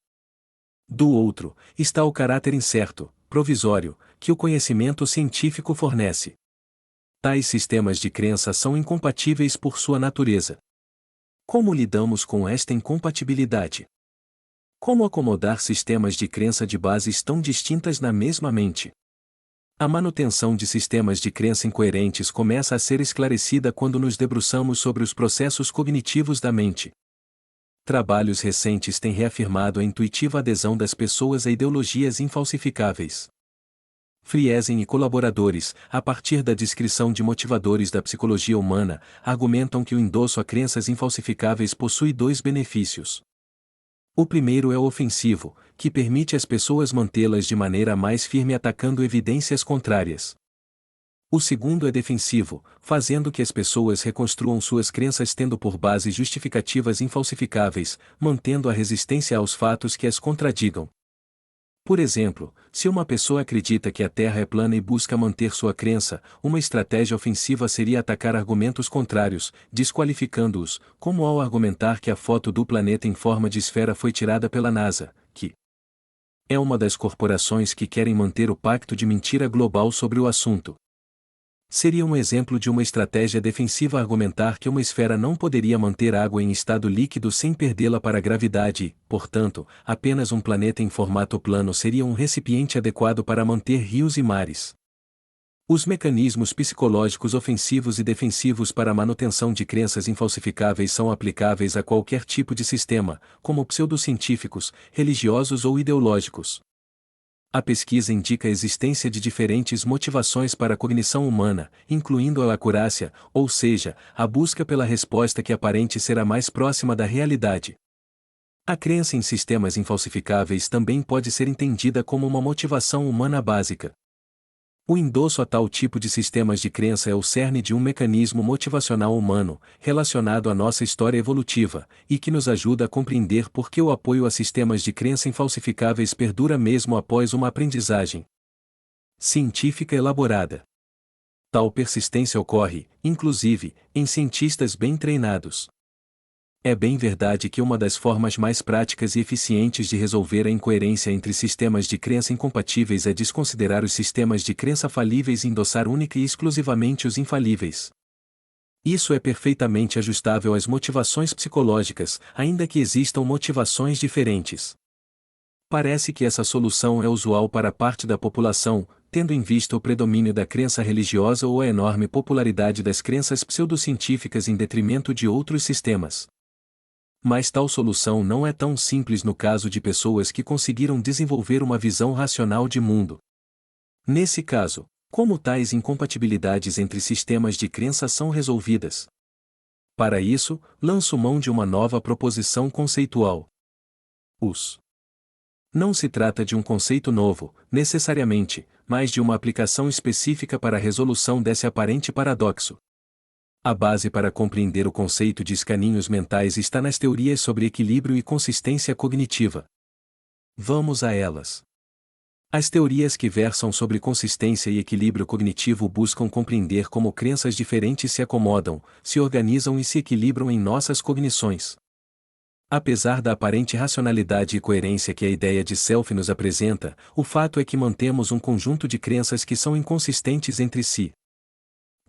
Do outro, está o caráter incerto, provisório, que o conhecimento científico fornece. Tais sistemas de crença são incompatíveis por sua natureza. Como lidamos com esta incompatibilidade? Como acomodar sistemas de crença de bases tão distintas na mesma mente? A manutenção de sistemas de crença incoerentes começa a ser esclarecida quando nos debruçamos sobre os processos cognitivos da mente. Trabalhos recentes têm reafirmado a intuitiva adesão das pessoas a ideologias infalsificáveis. Friesen e colaboradores, a partir da descrição de motivadores da psicologia humana, argumentam que o endosso a crenças infalsificáveis possui dois benefícios. O primeiro é o ofensivo, que permite às pessoas mantê-las de maneira mais firme atacando evidências contrárias. O segundo é defensivo, fazendo que as pessoas reconstruam suas crenças tendo por base justificativas infalsificáveis, mantendo a resistência aos fatos que as contradigam. Por exemplo, se uma pessoa acredita que a Terra é plana e busca manter sua crença, uma estratégia ofensiva seria atacar argumentos contrários, desqualificando-os, como ao argumentar que a foto do planeta em forma de esfera foi tirada pela NASA, que é uma das corporações que querem manter o pacto de mentira global sobre o assunto. Seria um exemplo de uma estratégia defensiva argumentar que uma esfera não poderia manter água em estado líquido sem perdê-la para a gravidade e, portanto, apenas um planeta em formato plano seria um recipiente adequado para manter rios e mares. Os mecanismos psicológicos ofensivos e defensivos para a manutenção de crenças infalsificáveis são aplicáveis a qualquer tipo de sistema, como pseudocientíficos, religiosos ou ideológicos. A pesquisa indica a existência de diferentes motivações para a cognição humana, incluindo a acurácia, ou seja, a busca pela resposta que aparente ser a mais próxima da realidade. A crença em sistemas infalsificáveis também pode ser entendida como uma motivação humana básica. O endosso a tal tipo de sistemas de crença é o cerne de um mecanismo motivacional humano, relacionado à nossa história evolutiva, e que nos ajuda a compreender por que o apoio a sistemas de crença infalsificáveis perdura mesmo após uma aprendizagem científica elaborada. Tal persistência ocorre, inclusive, em cientistas bem treinados. É bem verdade que uma das formas mais práticas e eficientes de resolver a incoerência entre sistemas de crença incompatíveis é desconsiderar os sistemas de crença falíveis e endossar única e exclusivamente os infalíveis. Isso é perfeitamente ajustável às motivações psicológicas, ainda que existam motivações diferentes. Parece que essa solução é usual para parte da população, tendo em vista o predomínio da crença religiosa ou a enorme popularidade das crenças pseudocientíficas em detrimento de outros sistemas. Mas tal solução não é tão simples no caso de pessoas que conseguiram desenvolver uma visão racional de mundo. Nesse caso, como tais incompatibilidades entre sistemas de crença são resolvidas? Para isso, lanço mão de uma nova proposição conceitual. Não se trata de um conceito novo, necessariamente, mas de uma aplicação específica para a resolução desse aparente paradoxo. A base para compreender o conceito de escaninhos mentais está nas teorias sobre equilíbrio e consistência cognitiva. Vamos a elas. As teorias que versam sobre consistência e equilíbrio cognitivo buscam compreender como crenças diferentes se acomodam, se organizam e se equilibram em nossas cognições. Apesar da aparente racionalidade e coerência que a ideia de self nos apresenta, o fato é que mantemos um conjunto de crenças que são inconsistentes entre si.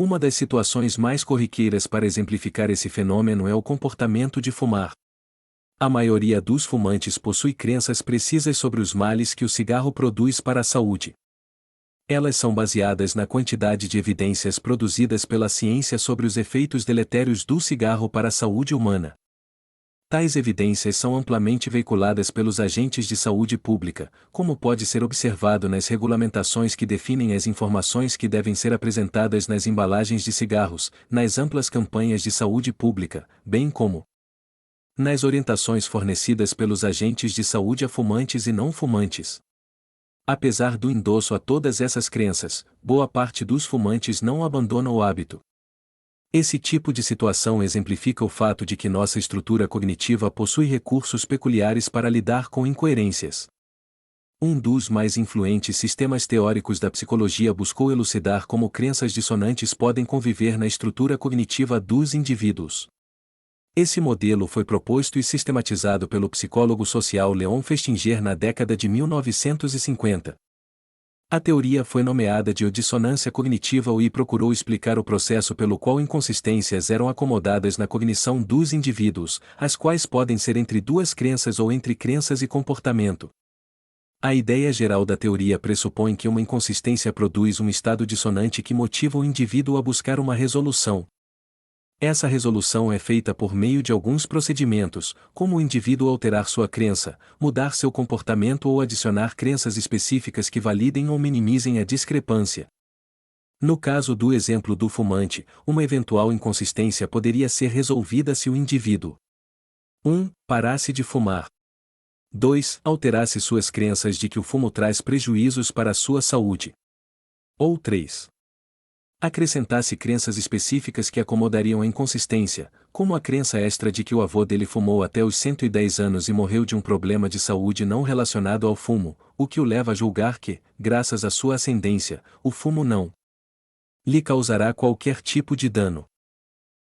Uma das situações mais corriqueiras para exemplificar esse fenômeno é o comportamento de fumar. A maioria dos fumantes possui crenças precisas sobre os males que o cigarro produz para a saúde. Elas são baseadas na quantidade de evidências produzidas pela ciência sobre os efeitos deletérios do cigarro para a saúde humana. Tais evidências são amplamente veiculadas pelos agentes de saúde pública, como pode ser observado nas regulamentações que definem as informações que devem ser apresentadas nas embalagens de cigarros, nas amplas campanhas de saúde pública, bem como nas orientações fornecidas pelos agentes de saúde a fumantes e não fumantes. Apesar do endosso a todas essas crenças, boa parte dos fumantes não abandona o hábito. Esse tipo de situação exemplifica o fato de que nossa estrutura cognitiva possui recursos peculiares para lidar com incoerências. Um dos mais influentes sistemas teóricos da psicologia buscou elucidar como crenças dissonantes podem conviver na estrutura cognitiva dos indivíduos. Esse modelo foi proposto e sistematizado pelo psicólogo social Leon Festinger na década de 1950. A teoria foi nomeada de dissonância cognitiva e procurou explicar o processo pelo qual inconsistências eram acomodadas na cognição dos indivíduos, as quais podem ser entre duas crenças ou entre crenças e comportamento. A ideia geral da teoria pressupõe que uma inconsistência produz um estado dissonante que motiva o indivíduo a buscar uma resolução. Essa resolução é feita por meio de alguns procedimentos, como o indivíduo alterar sua crença, mudar seu comportamento ou adicionar crenças específicas que validem ou minimizem a discrepância. No caso do exemplo do fumante, uma eventual inconsistência poderia ser resolvida se o indivíduo 1. Parasse de fumar. 2. Alterasse suas crenças de que o fumo traz prejuízos para a sua saúde. Ou 3. Acrescentasse crenças específicas que acomodariam a inconsistência, como a crença extra de que o avô dele fumou até os 110 anos e morreu de um problema de saúde não relacionado ao fumo, o que o leva a julgar que, graças à sua ascendência, o fumo não lhe causará qualquer tipo de dano.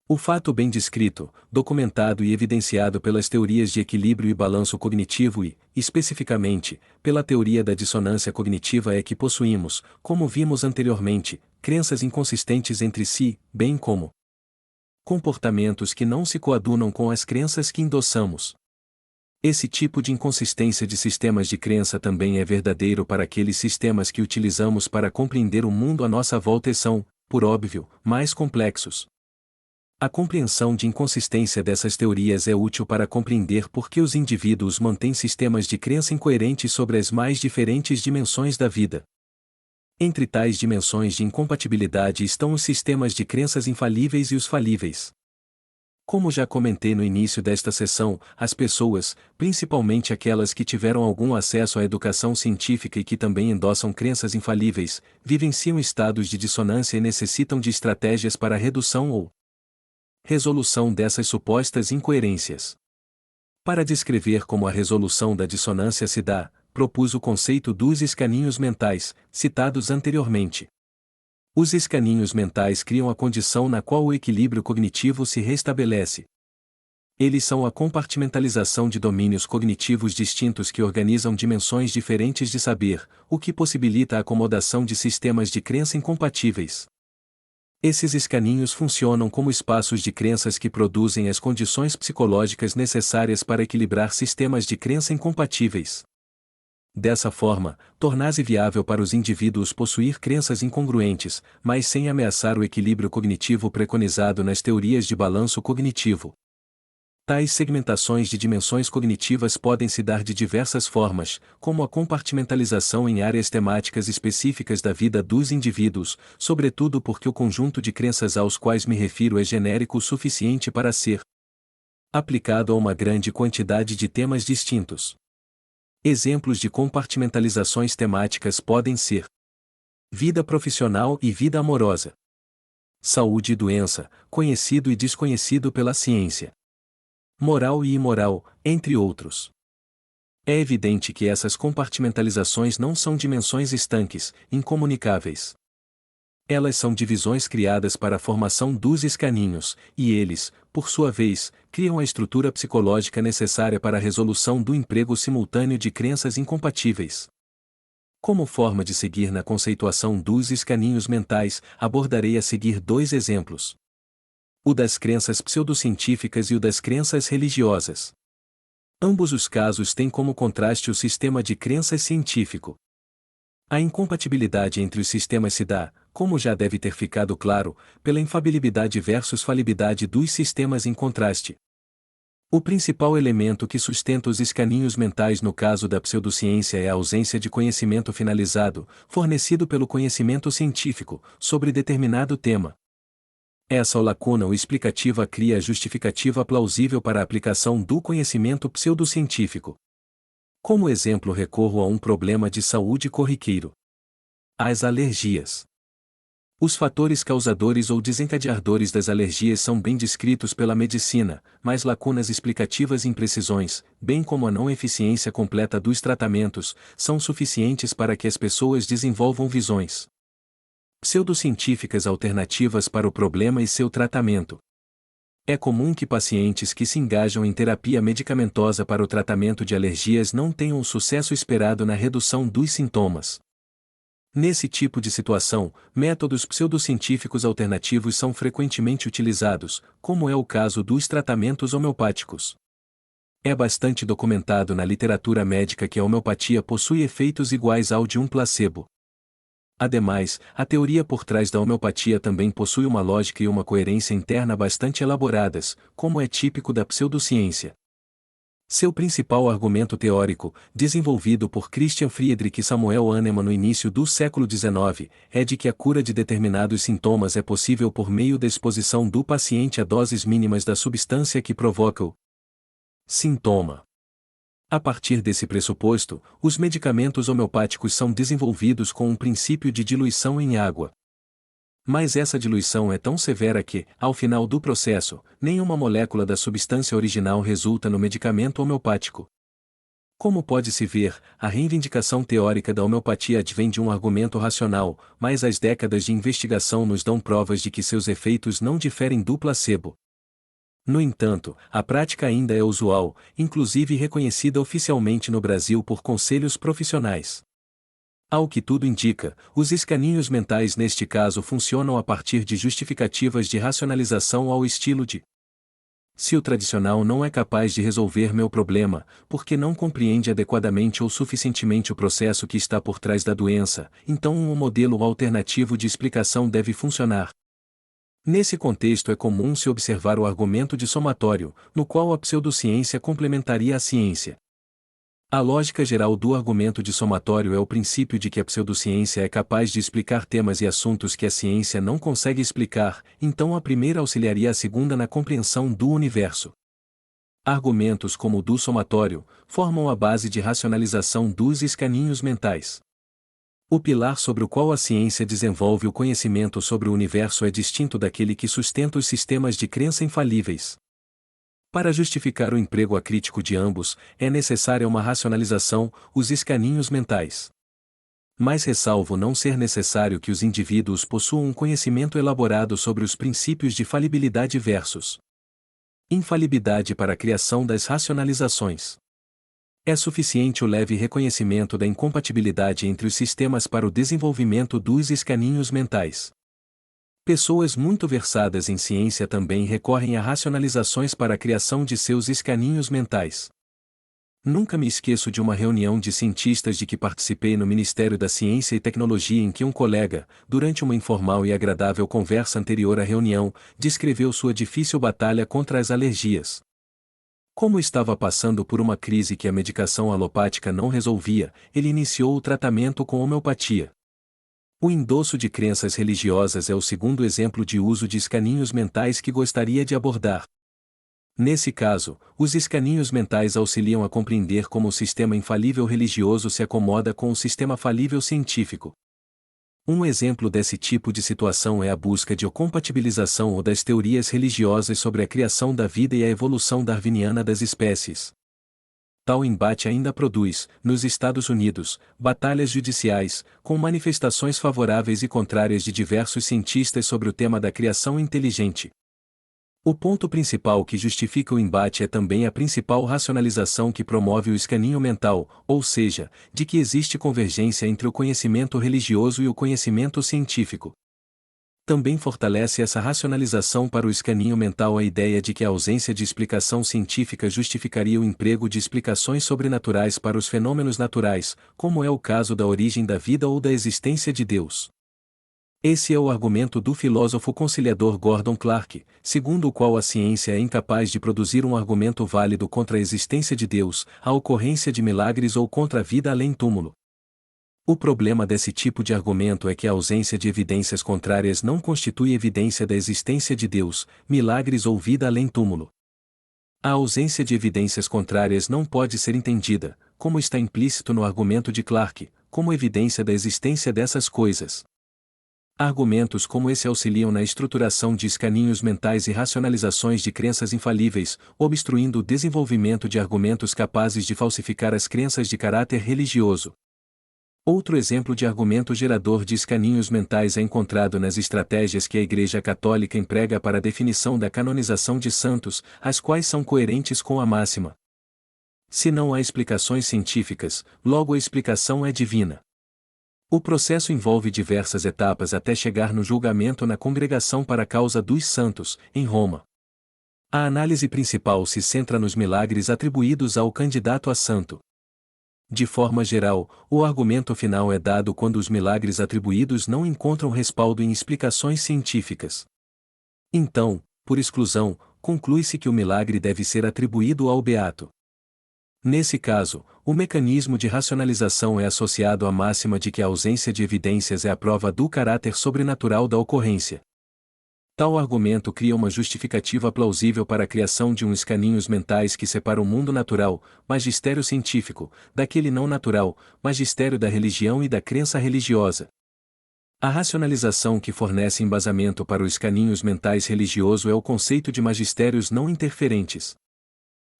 O fato bem descrito, documentado e evidenciado pelas teorias de equilíbrio e balanço cognitivo e, especificamente, pela teoria da dissonância cognitiva é que possuímos, como vimos anteriormente, crenças inconsistentes entre si, bem como comportamentos que não se coadunam com as crenças que endossamos. Esse tipo de inconsistência de sistemas de crença também é verdadeiro para aqueles sistemas que utilizamos para compreender o mundo à nossa volta e são, por óbvio, mais complexos. A compreensão de inconsistência dessas teorias é útil para compreender por que os indivíduos mantêm sistemas de crença incoerentes sobre as mais diferentes dimensões da vida. Entre tais dimensões de incompatibilidade estão os sistemas de crenças infalíveis e os falíveis. Como já comentei no início desta sessão, as pessoas, principalmente aquelas que tiveram algum acesso à educação científica e que também endossam crenças infalíveis, vivenciam estados de dissonância e necessitam de estratégias para a redução ou resolução dessas supostas incoerências. Para descrever como a resolução da dissonância se dá, propus o conceito dos escaninhos mentais, citados anteriormente. Os escaninhos mentais criam a condição na qual o equilíbrio cognitivo se restabelece. Eles são a compartimentalização de domínios cognitivos distintos que organizam dimensões diferentes de saber, o que possibilita a acomodação de sistemas de crença incompatíveis. Esses escaninhos funcionam como espaços de crenças que produzem as condições psicológicas necessárias para equilibrar sistemas de crença incompatíveis. Dessa forma, torna-se viável para os indivíduos possuir crenças incongruentes, mas sem ameaçar o equilíbrio cognitivo preconizado nas teorias de balanço cognitivo. Tais segmentações de dimensões cognitivas podem se dar de diversas formas, como a compartimentalização em áreas temáticas específicas da vida dos indivíduos, sobretudo porque o conjunto de crenças aos quais me refiro é genérico o suficiente para ser aplicado a uma grande quantidade de temas distintos. Exemplos de compartimentalizações temáticas podem ser vida profissional e vida amorosa, saúde e doença, conhecido e desconhecido pela ciência, moral e imoral, entre outros. É evidente que essas compartimentalizações não são dimensões estanques, incomunicáveis. Elas são divisões criadas para a formação dos escaninhos, e eles, por sua vez, criam a estrutura psicológica necessária para a resolução do emprego simultâneo de crenças incompatíveis. Como forma de seguir na conceituação dos escaninhos mentais, abordarei a seguir dois exemplos: o das crenças pseudocientíficas e o das crenças religiosas. Ambos os casos têm como contraste o sistema de crenças científico. A incompatibilidade entre os sistemas se dá, como já deve ter ficado claro, pela infalibilidade versus falibilidade dos sistemas em contraste. O principal elemento que sustenta os escaninhos mentais no caso da pseudociência é a ausência de conhecimento finalizado, fornecido pelo conhecimento científico, sobre determinado tema. Essa lacuna ou explicativa cria a justificativa plausível para a aplicação do conhecimento pseudocientífico. Como exemplo, recorro a um problema de saúde corriqueiro: as alergias. Os fatores causadores ou desencadeadores das alergias são bem descritos pela medicina, mas lacunas explicativas e imprecisões, bem como a não eficiência completa dos tratamentos, são suficientes para que as pessoas desenvolvam visões pseudocientíficas alternativas para o problema e seu tratamento. É comum que pacientes que se engajam em terapia medicamentosa para o tratamento de alergias não tenham o sucesso esperado na redução dos sintomas. Nesse tipo de situação, métodos pseudocientíficos alternativos são frequentemente utilizados, como é o caso dos tratamentos homeopáticos. É bastante documentado na literatura médica que a homeopatia possui efeitos iguais ao de um placebo. Ademais, a teoria por trás da homeopatia também possui uma lógica e uma coerência interna bastante elaboradas, como é típico da pseudociência. Seu principal argumento teórico, desenvolvido por Christian Friedrich e Samuel Hahnemann no início do século XIX, é de que a cura de determinados sintomas é possível por meio da exposição do paciente a doses mínimas da substância que provoca o sintoma. A partir desse pressuposto, os medicamentos homeopáticos são desenvolvidos com um princípio de diluição em água. Mas essa diluição é tão severa que, ao final do processo, nenhuma molécula da substância original resulta no medicamento homeopático. Como pode-se ver, a reivindicação teórica da homeopatia advém de um argumento racional, mas as décadas de investigação nos dão provas de que seus efeitos não diferem do placebo. No entanto, a prática ainda é usual, inclusive reconhecida oficialmente no Brasil por conselhos profissionais. Ao que tudo indica, os escaninhos mentais neste caso funcionam a partir de justificativas de racionalização ao estilo de: se o tradicional não é capaz de resolver meu problema, porque não compreende adequadamente ou suficientemente o processo que está por trás da doença, então um modelo alternativo de explicação deve funcionar. Nesse contexto é comum se observar o argumento de somatório, no qual a pseudociência complementaria a ciência. A lógica geral do argumento de somatório é o princípio de que a pseudociência é capaz de explicar temas e assuntos que a ciência não consegue explicar, então a primeira auxiliaria a segunda na compreensão do universo. Argumentos como o do somatório formam a base de racionalização dos escaninhos mentais. O pilar sobre o qual a ciência desenvolve o conhecimento sobre o universo é distinto daquele que sustenta os sistemas de crença infalíveis. Para justificar o emprego acrítico de ambos, é necessária uma racionalização, os escaninhos mentais. Mas ressalvo não ser necessário que os indivíduos possuam um conhecimento elaborado sobre os princípios de falibilidade versus infalibilidade para a criação das racionalizações. É suficiente o leve reconhecimento da incompatibilidade entre os sistemas para o desenvolvimento dos escaninhos mentais. Pessoas muito versadas em ciência também recorrem a racionalizações para a criação de seus escaninhos mentais. Nunca me esqueço de uma reunião de cientistas de que participei no Ministério da Ciência e Tecnologia em que um colega, durante uma informal e agradável conversa anterior à reunião, descreveu sua difícil batalha contra as alergias. Como estava passando por uma crise que a medicação alopática não resolvia, ele iniciou o tratamento com homeopatia. O endosso de crenças religiosas é o segundo exemplo de uso de escaninhos mentais que gostaria de abordar. Nesse caso, os escaninhos mentais auxiliam a compreender como o sistema infalível religioso se acomoda com o sistema falível científico. Um exemplo desse tipo de situação é a busca de compatibilização ou das teorias religiosas sobre a criação da vida e a evolução darwiniana das espécies. Tal embate ainda produz, nos Estados Unidos, batalhas judiciais, com manifestações favoráveis e contrárias de diversos cientistas sobre o tema da criação inteligente. O ponto principal que justifica o embate é também a principal racionalização que promove o escaninho mental, ou seja, de que existe convergência entre o conhecimento religioso e o conhecimento científico. Também fortalece essa racionalização para o escaninho mental a ideia de que a ausência de explicação científica justificaria o emprego de explicações sobrenaturais para os fenômenos naturais, como é o caso da origem da vida ou da existência de Deus. Esse é o argumento do filósofo conciliador Gordon Clark, segundo o qual a ciência é incapaz de produzir um argumento válido contra a existência de Deus, a ocorrência de milagres ou contra a vida além túmulo. O problema desse tipo de argumento é que a ausência de evidências contrárias não constitui evidência da existência de Deus, milagres ou vida além túmulo. A ausência de evidências contrárias não pode ser entendida, como está implícito no argumento de Clark, como evidência da existência dessas coisas. Argumentos como esse auxiliam na estruturação de escaninhos mentais e racionalizações de crenças infalíveis, obstruindo o desenvolvimento de argumentos capazes de falsificar as crenças de caráter religioso. Outro exemplo de argumento gerador de escaninhos mentais é encontrado nas estratégias que a Igreja Católica emprega para a definição da canonização de santos, as quais são coerentes com a máxima: se não há explicações científicas, logo a explicação é divina. O processo envolve diversas etapas até chegar no julgamento na Congregação para a Causa dos Santos, em Roma. A análise principal se centra nos milagres atribuídos ao candidato a santo. De forma geral, o argumento final é dado quando os milagres atribuídos não encontram respaldo em explicações científicas. Então, por exclusão, conclui-se que o milagre deve ser atribuído ao beato. Nesse caso, o mecanismo de racionalização é associado à máxima de que a ausência de evidências é a prova do caráter sobrenatural da ocorrência. Tal argumento cria uma justificativa plausível para a criação de escaninhos mentais que separa o mundo natural, magistério científico, daquele não natural, magistério da religião e da crença religiosa. A racionalização que fornece embasamento para os escaninhos mentais religioso é o conceito de magistérios não interferentes.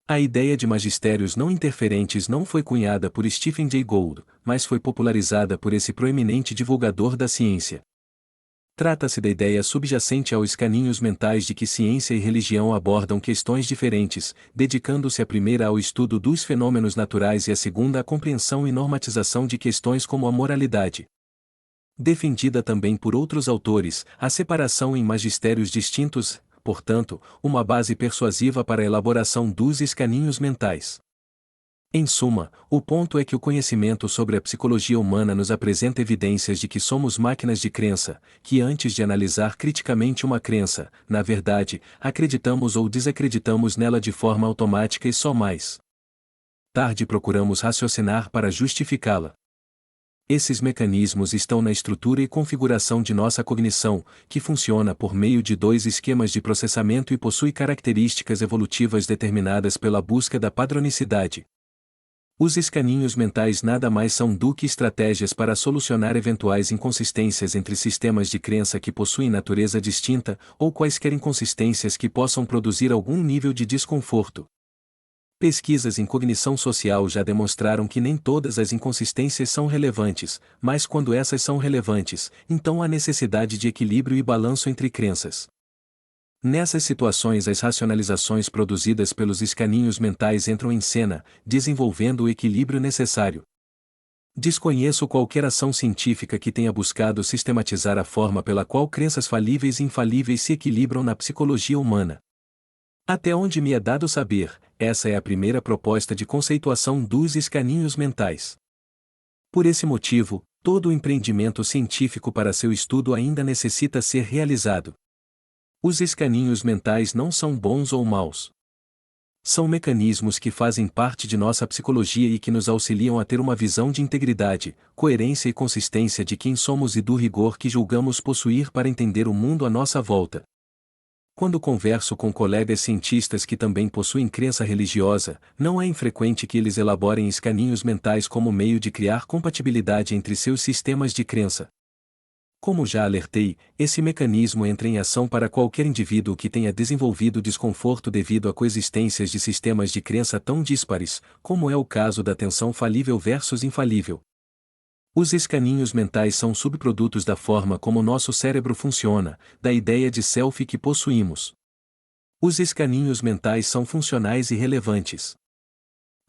A ideia de magistérios não interferentes não foi cunhada por Stephen Jay Gould, mas foi popularizada por esse proeminente divulgador da ciência. Trata-se da ideia subjacente aos escaninhos mentais de que ciência e religião abordam questões diferentes, dedicando-se a primeira ao estudo dos fenômenos naturais e a segunda à compreensão e normatização de questões como a moralidade. Defendida também por outros autores, a separação em magistérios distintos, portanto, uma base persuasiva para a elaboração dos escaninhos mentais. Em suma, o ponto é que o conhecimento sobre a psicologia humana nos apresenta evidências de que somos máquinas de crença, que antes de analisar criticamente uma crença, na verdade, acreditamos ou desacreditamos nela de forma automática e só mais tarde procuramos raciocinar para justificá-la. Esses mecanismos estão na estrutura e configuração de nossa cognição, que funciona por meio de dois esquemas de processamento e possui características evolutivas determinadas pela busca da padronicidade. Os escaninhos mentais nada mais são do que estratégias para solucionar eventuais inconsistências entre sistemas de crença que possuem natureza distinta, ou quaisquer inconsistências que possam produzir algum nível de desconforto. Pesquisas em cognição social já demonstraram que nem todas as inconsistências são relevantes, mas quando essas são relevantes, então há necessidade de equilíbrio e balanço entre crenças. Nessas situações as racionalizações produzidas pelos escaninhos mentais entram em cena, desenvolvendo o equilíbrio necessário. Desconheço qualquer ação científica que tenha buscado sistematizar a forma pela qual crenças falíveis e infalíveis se equilibram na psicologia humana. Até onde me é dado saber, essa é a primeira proposta de conceituação dos escaninhos mentais. Por esse motivo, todo o empreendimento científico para seu estudo ainda necessita ser realizado. Os escaninhos mentais não são bons ou maus. São mecanismos que fazem parte de nossa psicologia e que nos auxiliam a ter uma visão de integridade, coerência e consistência de quem somos e do rigor que julgamos possuir para entender o mundo à nossa volta. Quando converso com colegas cientistas que também possuem crença religiosa, não é infrequente que eles elaborem escaninhos mentais como meio de criar compatibilidade entre seus sistemas de crença. Como já alertei, esse mecanismo entra em ação para qualquer indivíduo que tenha desenvolvido desconforto devido a coexistências de sistemas de crença tão díspares, como é o caso da tensão falível versus infalível. Os escaninhos mentais são subprodutos da forma como nosso cérebro funciona, da ideia de self que possuímos. Os escaninhos mentais são funcionais e relevantes.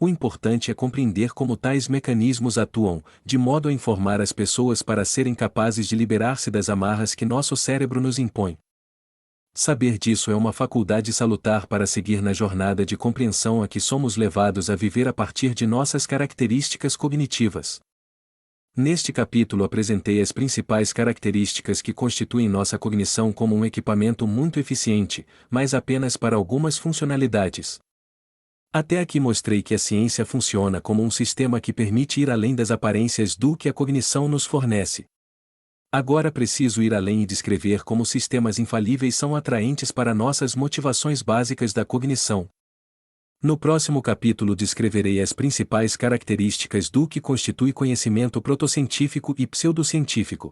O importante é compreender como tais mecanismos atuam, de modo a informar as pessoas para serem capazes de liberar-se das amarras que nosso cérebro nos impõe. Saber disso é uma faculdade salutar para seguir na jornada de compreensão a que somos levados a viver a partir de nossas características cognitivas. Neste capítulo apresentei as principais características que constituem nossa cognição como um equipamento muito eficiente, mas apenas para algumas funcionalidades. Até aqui mostrei que a ciência funciona como um sistema que permite ir além das aparências do que a cognição nos fornece. Agora preciso ir além e descrever como sistemas infalíveis são atraentes para nossas motivações básicas da cognição. No próximo capítulo descreverei as principais características do que constitui conhecimento protocientífico e pseudocientífico.